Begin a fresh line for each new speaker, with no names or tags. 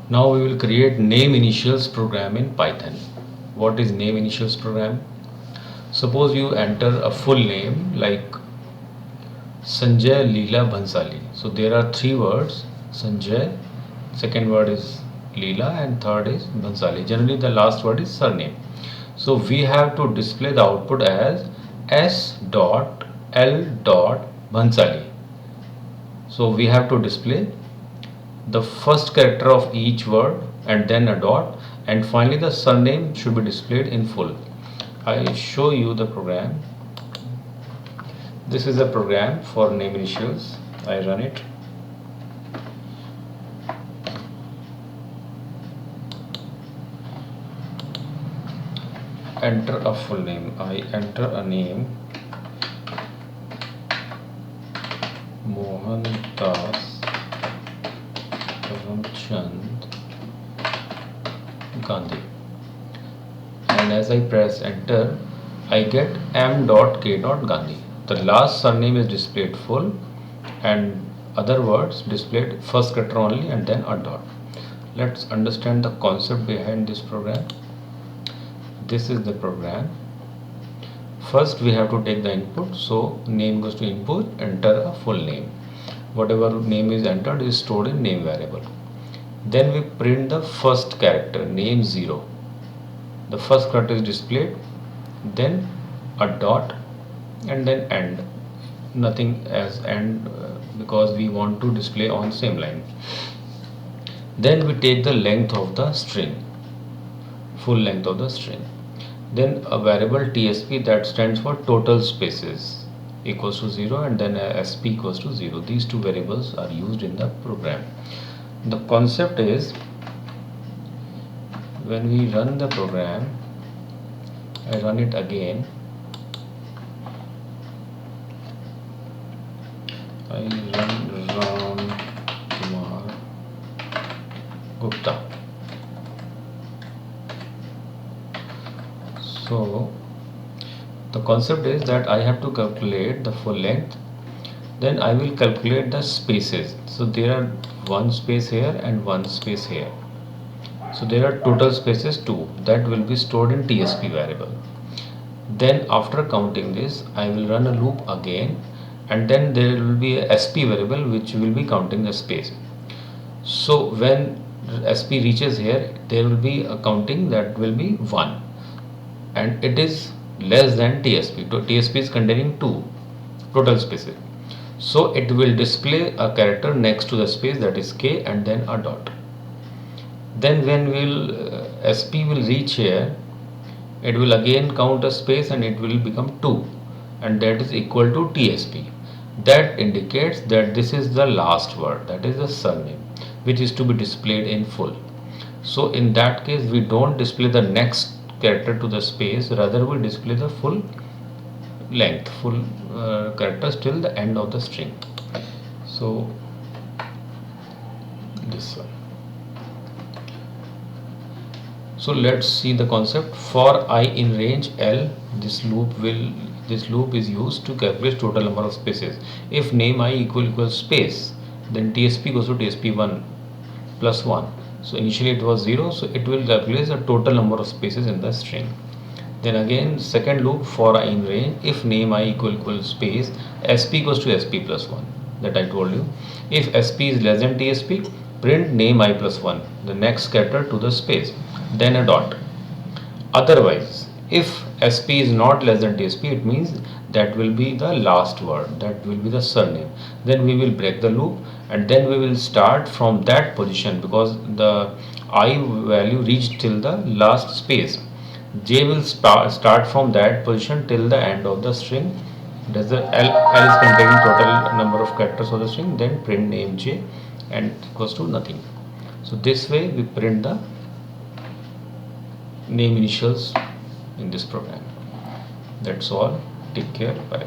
Now we will create name initials program in Python. What is name initials program? Suppose you enter a full name like Sanjay Leela Bhansali. So there are three words: Sanjay, second word is Leela, and third is Bhansali. Generally the last word is surname. So we have to display the output as S dot L dot Bhansali. So we have to display the first character of each word and then a dot, and finally the surname should be displayed in full. I show you the program. This is a program for name initials. I run it. Enter a full name. I enter a name Mohan Das Karamchand Gandhi, and as I press enter I get m.k. Gandhi. The last surname is displayed full and other words displayed first character only and then a dot. Let's understand the concept behind this program. This is the program. First we have to take the input, so name goes to input, enter a full name. Whatever name is entered is stored in name variable. Then we print the first character, name 0. The first character is displayed, then a dot, and then end. Nothing as end because we want to display on same line. Then we take the length of the string, full length of the string. Then a variable TSP, that stands for total spaces, equals to 0, and then SP equals to 0. These two variables are used in the program. The concept is, when we run the program, I run it again. I run Ram Kumar Gupta. So the concept is that I have to calculate the full length, then I will calculate the spaces. So there are one space here and one space here. So there are total spaces 2 that will be stored in TSP variable. Then after counting this, I will run a loop again, and then there will be a SP variable which will be counting the space. So when SP reaches here, there will be a counting that will be 1, and it is less than TSP. So TSP is containing 2 total spaces. So it will display a character next to the space, that is K, and then a dot. Then when SP will reach here, it will again count a space and it will become 2, and that is equal to TSP. That indicates that this is the last word, that is the surname, which is to be displayed in full. So in that case we don't display the next character to the space, rather we display the full length, full characters till the end of the string. So this one. So let's see the concept. For I in range L, this loop is used to calculate total number of spaces. If name I equals space, then TSP goes to TSP1 plus 1. So initially it was 0, so it will calculate the total number of spaces in the string. Then again second loop, for I in range, if name I equals space, SP goes to SP plus 1, that I told you. If SP is less than TSP, print name I plus 1, the next character to the space, then a dot. Otherwise, if SP is not less than TSP, it means that will be the last word, that will be the surname. Then we will break the loop, and then we will start from that position, because the I value reached till the last space. J will start from that position till the end of the string. Does the L is containing total number of characters of the string, then print name J, and equals to nothing. So this way we print the name initials in this program. That's all. Take care. Bye.